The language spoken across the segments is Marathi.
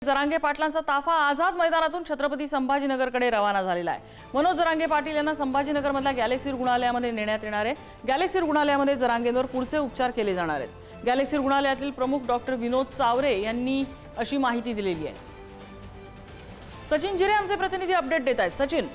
जरांगे पाटलांचा ताफा आझाद मैदानातून छत्रपती संभाजीनगरकडे रवाना झालेला आहे। मनोज जरांगे पाटील यांना संभाजीनगरमधल्या गॅलेक्सी रुग्णालयामध्ये नेण्यात येणार आहे। गॅलेक्सी रुग्णालयामध्ये जरांगेंवर पुढचे उपचार केले जाणार आहेत। गॅलेक्सी रुग्णालयातील प्रमुख डॉक्टर विनोद चावरे यांनी अशी माहिती दिलेली आहे। सचिन जिरे आमचे प्रतिनिधी अपडेट देत आहेत। सचिन,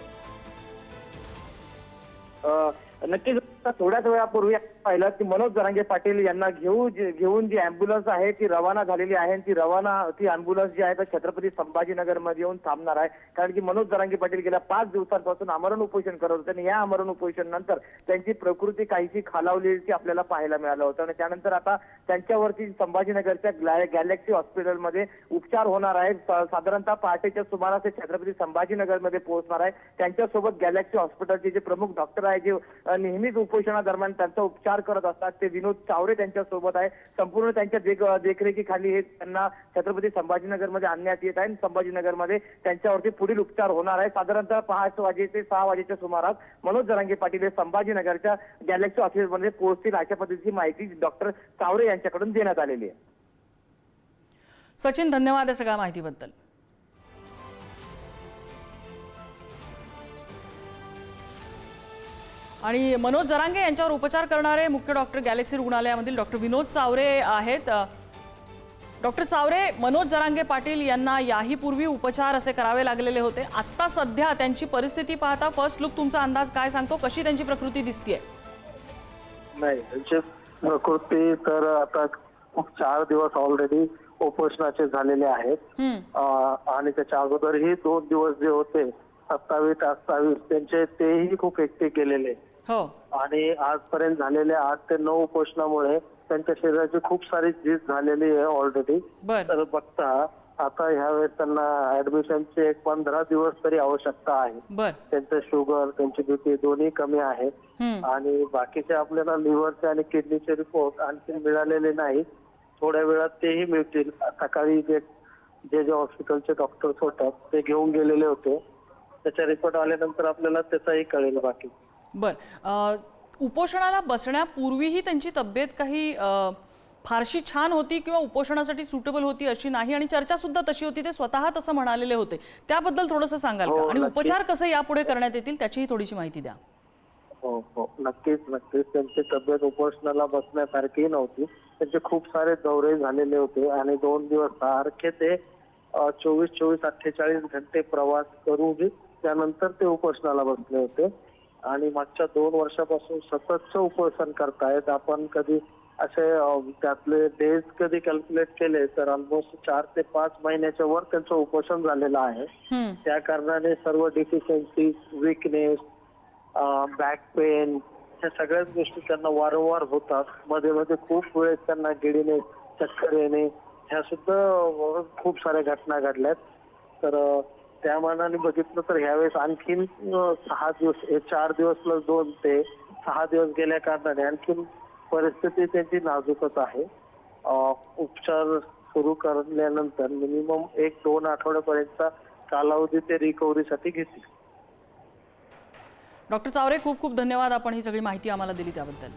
नक्कीच थोड्याच वेळापूर्वी पाहिलं की मनोज जरांगे पाटील यांना घेऊन जी अँब्युलन्स आहे ती रवाना झालेली आहे। ती अँब्युलन्स जी आहे तर छत्रपती संभाजीनगर मध्ये येऊन थांबणार आहे। कारण की मनोज जरांगे पाटील गेल्या 5 दिवसांपासून आमरण उपोषण करत होते आणि या आमरण उपोषण नंतर त्यांची प्रकृती काहीशी खालावलेली आपल्याला पाहायला मिळालं होतं आणि त्यानंतर आता त्यांच्यावरती संभाजीनगरच्या गॅलेक्सी हॉस्पिटलमध्ये उपचार होणार आहे। साधारणतः पहाटेच्या सुमारास ते छत्रपती संभाजीनगरमध्ये पोहोचणार आहे। त्यांच्यासोबत गॅलेक्सी हॉस्पिटलचे जे प्रमुख डॉक्टर आहे जे नेहमीच उपोषणादरम्यान त्यांचा उपचार करत असतात ते विनोद चावरे त्यांच्या सोबत आहे। संपूर्ण त्यांच्या देखरेखीखाली हे त्यांना छत्रपती संभाजीनगरमध्ये आणण्यात येत आहे। संभाजीनगरमध्ये त्यांच्यावरती पुढील उपचार होणार आहे। साधारणतः 5 वाजे ते 6 वाजेच्या सुमारास मनोज जरांगे पाटील हे संभाजीनगरच्या गॅलेक्सी हॉस्पिटलमध्ये पोहोचतील अशा पद्धतीची माहिती डॉक्टर चावरे यांच्याकडून देण्यात आलेली आहे। सचिन धन्यवाद या सगळ्या माहितीबद्दल। आणि मनोज जरांगे यांच्यावर उपचार करणारे मुख्य डॉक्टर गॅलेक्सी रुग्णालयामधील डॉक्टर विनोद चावरे आहेत। डॉक्टर चावरे, मनोज जरांगे पाटील यांना याही पूर्वी उपचार असे करावे लागलेले होते। आता सध्या त्यांची परिस्थिती पाहता फर्स्ट लुक तुमचा अंदाज काय सांगतो? कशी त्यांची प्रकृती दिसतेय? नाही, त्यांची प्रकृती तर आता 4 दिवस ऑलरेडी उपोषणाचे झालेले आहेत आणि त्याच्या अगोदरही 2 दिवस जे होते 27-28 त्यांचे तेही खूप एकटे गेलेले हो आणि आजपर्यंत झालेल्या 8 ते 9 उपोषणामुळे त्यांच्या शरीराची खूप सारी झीज झालेली आहे ऑलरेडी। तर बघता आता ह्यावेळेस त्यांना ऍडमिशनची एक 15 दिवस तरी आवश्यकता आहे। त्यांचं शुगर त्यांची बीपी दोन्ही कमी आहे आणि बाकीचे आपल्याला लिव्हरचे आणि किडनीचे रिपोर्ट आणखी मिळालेले नाही। थोड्या वेळात तेही मिळतील। सकाळी जे हॉस्पिटलचे डॉक्टर्स होतात ते घेऊन गेलेले होते, त्याचा रिपोर्ट आल्यानंतर आपल्याला त्याचाही कळेल बाकी। उपोषणाला बसण्यापूर्वीही त्यांची तब्येत काही फारशी छान होती किंवा उपोषणासाठी सुटेबल होती अशी नाही आणि चर्चा सुद्धा तशी होती, ते स्वतः तसं म्हणालेले होते। त्याबद्दल थोडंसं सांगाल का? आणि उपचार कसे यापुढे करण्यात येतील त्याचीही थोडीशी माहिती द्या। हो हो, नक्कीच त्यांची तब्येत उपोषणाला बसण्यासारखी नव्हती। त्यांचे खूप सारे दौरे झालेले होते आणि 2 दिवस सारखे ते 24-48 घंटे प्रवास करून त्यानंतर ते उपोषणाला बसले होते आणि मागच्या 2 वर्षापासून सततचं उपोषण करतायत। आपण कधी असे त्यातले डेज कधी कॅल्क्युलेट केले तर ऑलमोस्ट 4 ते 5 महिन्याच्या वर त्यांचं उपोषण झालेलं आहे। त्या कारणाने सर्व डिफिशियन्सी, विकनेस, बॅक पेन ह्या सगळ्याच गोष्टी त्यांना वारंवार होतात। मध्ये मध्ये खूप वेळेस त्यांना गिडीने चक्कर येणे ह्या सुद्धा खूप साऱ्या घटना घडल्यात। तर त्या मानाने बघितलं तर ह्यावेळेस आणखीन 6 दिवस, 4 दिवस प्लस 2 ते 6 दिवस गेल्या कारणाने आणखीन परिस्थिती त्यांची नाजूकच आहे। उपचार सुरू करण्यानंतर मिनिमम 1-2 आठवड्यापर्यंतचा कालावधी ते रिकव्हरीसाठी घेतील। डॉक्टर चावरे, खूप खूप धन्यवाद, आपण ही सगळी माहिती आम्हाला दिली त्याबद्दल।